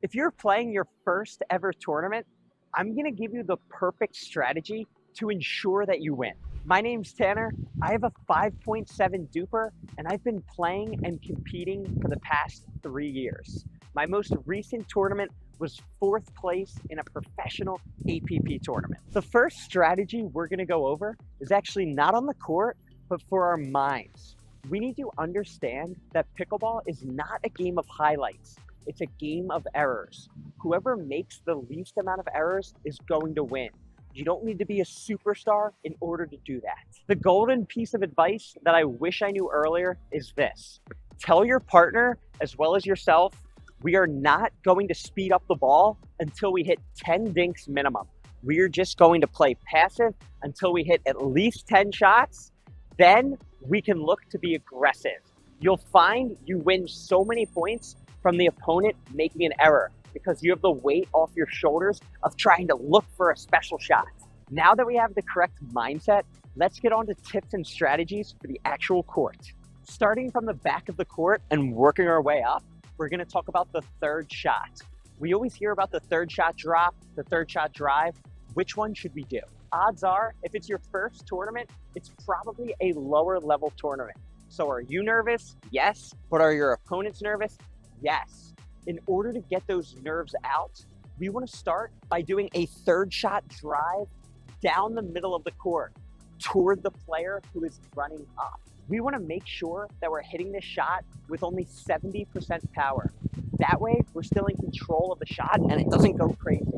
If you're playing your first ever tournament, I'm gonna give you the perfect strategy to ensure that you win. My name's Tanner. I have a 5.7 duper, and I've been playing and competing for the past 3 years. My most recent tournament was 4th place in a professional APP tournament. The first strategy we're gonna go over is actually not on the court, but for our minds. We need to understand that pickleball is not a game of highlights. It's a game of errors. Whoever makes the least amount of errors is going to win. You don't need to be a superstar in order to do that. The golden piece of advice that I wish I knew earlier is this. Tell your partner, as well as yourself, we are not going to speed up the ball until we hit 10 dinks minimum. We are just going to play passive until we hit at least 10 shots. Then we can look to be aggressive. You'll find you win so many points from the opponent making an error because you have the weight off your shoulders of trying to look for a special shot. Now that we have the correct mindset, let's get on to tips and strategies for the actual court. Starting from the back of the court and working our way up, we're gonna talk about the third shot. We always hear about the third shot drop, the third shot drive. Which one should we do? Odds are, if it's your first tournament, it's probably a lower level tournament. So are you nervous? Yes. But are your opponents nervous? Yes. In order to get those nerves out, we want to start by doing a third shot drive down the middle of the court toward the player who is running up. We want to make sure that we're hitting this shot with only 70% power. That way, we're still in control of the shot and it doesn't go crazy.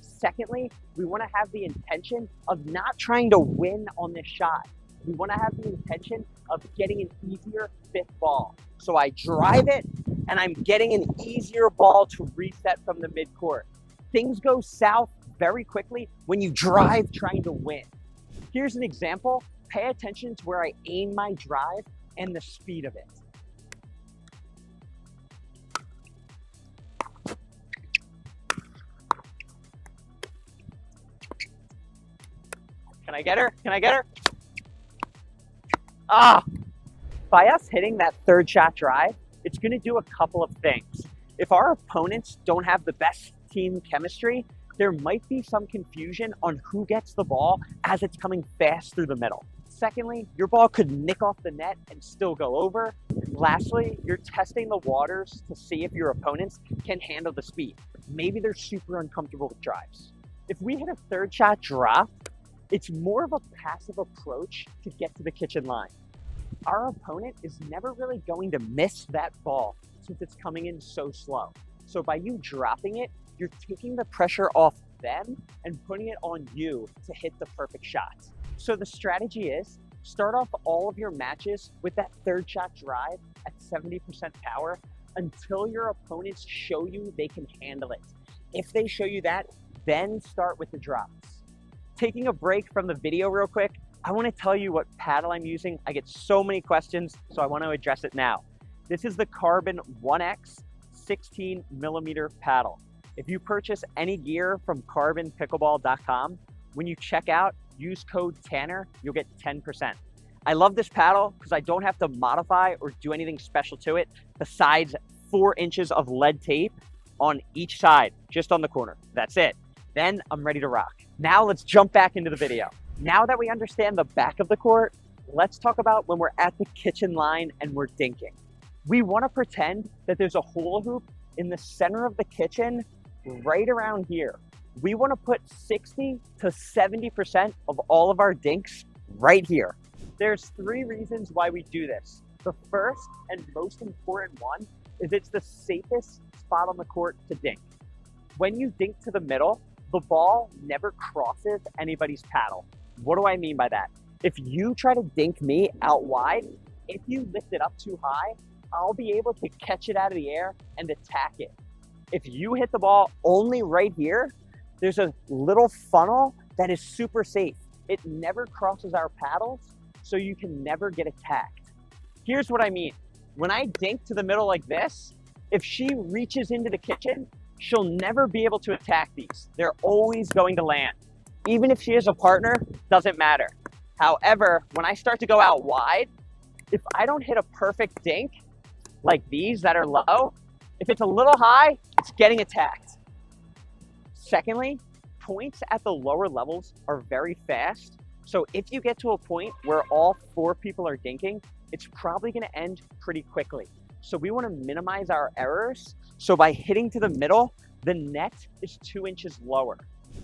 Secondly, we want to have the intention of not trying to win on this shot. We want to have the intention of getting an easier fifth ball. So I drive it, and I'm getting an easier ball to reset from the midcourt. Things go south very quickly when you drive trying to win. Here's an example. Pay attention to where I aim my drive and the speed of it. Can I get her? Can I get her? By us hitting that third shot drive, it's gonna do a couple of things. If our opponents don't have the best team chemistry, there might be some confusion on who gets the ball as it's coming fast through the middle. Secondly, your ball could nick off the net and still go over. Lastly, you're testing the waters to see if your opponents can handle the speed. Maybe they're super uncomfortable with drives. If we hit a third shot drop, it's more of a passive approach to get to the kitchen line. Our opponent is never really going to miss that ball since it's coming in so slow. So by you dropping it, you're taking the pressure off them and putting it on you to hit the perfect shot. So the strategy is start off all of your matches with that third shot drive at 70% power until your opponents show you they can handle it. If they show you that, then start with the drops. Taking a break from the video real quick, I want to tell you what paddle I'm using. I get so many questions, so I want to address it now. This is the Carbon 1X 16 millimeter paddle. If you purchase any gear from tanner.pickleball.com, when you check out, use code TANNER, you'll get 10%. I love this paddle because I don't have to modify or do anything special to it besides 4 inches of lead tape on each side, just on the corner. That's it. Then I'm ready to rock. Now let's jump back into the video. Now that we understand the back of the court, let's talk about when we're at the kitchen line and we're dinking. We want to pretend that there's a hula hoop in the center of the kitchen right around here. We want to put 60 to 70% of all of our dinks right here. There's 3 reasons why we do this. The first and most important one is it's the safest spot on the court to dink. When you dink to the middle, the ball never crosses anybody's paddle. What do I mean by that? If you try to dink me out wide, if you lift it up too high, I'll be able to catch it out of the air and attack it. If you hit the ball only right here, there's a little funnel that is super safe. It never crosses our paddles, so you can never get attacked. Here's what I mean. When I dink to the middle like this, if she reaches into the kitchen, she'll never be able to attack these. They're always going to land. Even if she is a partner, doesn't matter. However, when I start to go out wide, if I don't hit a perfect dink, like these that are low, if it's a little high, it's getting attacked. Secondly, points at the lower levels are very fast. So if you get to a point where all 4 people are dinking, it's probably going to end pretty quickly. So we want to minimize our errors. So by hitting to the middle, the net is 2 inches lower.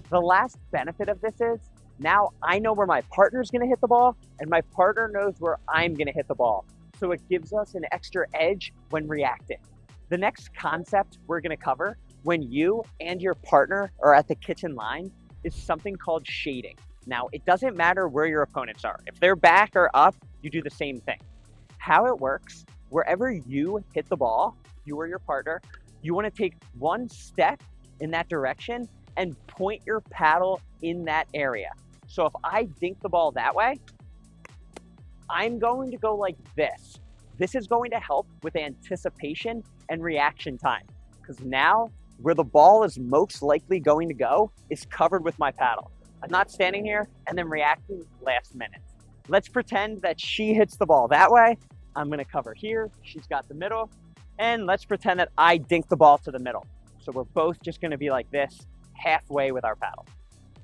The last benefit of this is now I know where my partner's going to hit the ball and my partner knows where I'm going to hit the ball. So it gives us an extra edge when reacting. The next concept we're going to cover when you and your partner are at the kitchen line is something called shading. Now, it doesn't matter where your opponents are. If they're back or up, you do the same thing. How it works, wherever you hit the ball, you or your partner, you want to take 1 step in that direction and point your paddle in that area. So if I dink the ball that way, I'm going to go like this. This is going to help with anticipation and reaction time, because now where the ball is most likely going to go is covered with my paddle. I'm not standing here and then reacting last minute. Let's pretend that she hits the ball that way. I'm gonna cover here, she's got the middle, and let's pretend that I dink the ball to the middle. So we're both just gonna be like this, halfway with our paddle.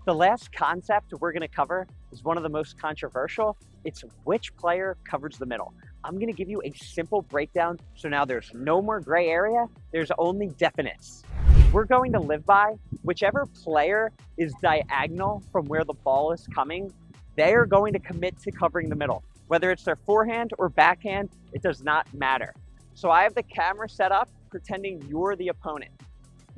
The last concept we're gonna cover is one of the most controversial. It's which player covers the middle. I'm gonna give you a simple breakdown, so now there's no more gray area, there's only definites. We're going to live by whichever player is diagonal from where the ball is coming, they are going to commit to covering the middle. Whether it's their forehand or backhand, it does not matter. So I have the camera set up pretending you're the opponent.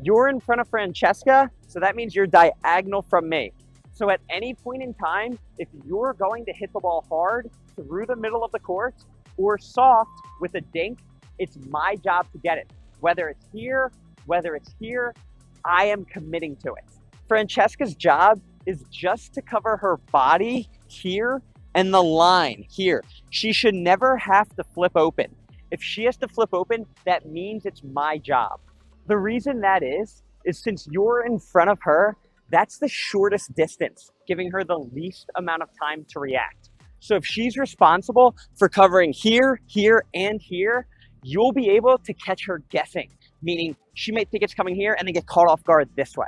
You're in front of Francesca, so that means you're diagonal from me. So at any point in time, if you're going to hit the ball hard through the middle of the court or soft with a dink, it's my job to get it. Whether it's here, whether it's here, I am committing to it. Francesca's job is just to cover her body here and the line here. She should never have to flip open. If she has to flip open, that means it's my job. The reason that is since you're in front of her, that's the shortest distance, giving her the least amount of time to react. So if she's responsible for covering here, here, and here, you'll be able to catch her guessing, meaning she may think it's coming here and then get caught off guard this way.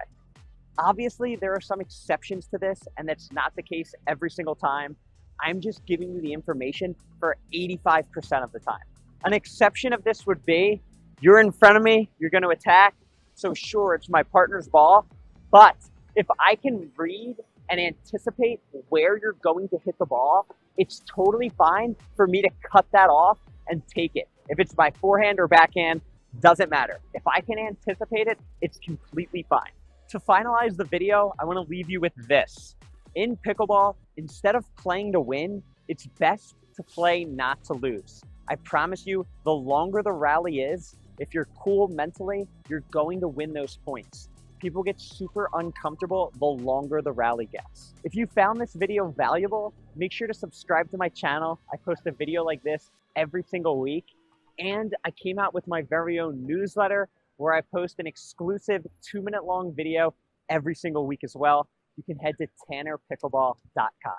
Obviously, there are some exceptions to this, and that's not the case every single time. I'm just giving you the information for 85% of the time. An exception of this would be, you're in front of me, you're going to attack, so sure, it's my partner's ball, but if I can read and anticipate where you're going to hit the ball, it's totally fine for me to cut that off and take it. If it's my forehand or backhand, doesn't matter. If I can anticipate it, it's completely fine. To finalize the video, I want to leave you with this. In pickleball, instead of playing to win, it's best to play not to lose. I promise you, the longer the rally is, if you're cool mentally, you're going to win those points. People get super uncomfortable the longer the rally gets. If you found this video valuable, make sure to subscribe to my channel. I post a video like this every single week. And I came out with my very own newsletter where I post an exclusive 2-minute long video every single week as well. You can head to tanner.pickleball.com.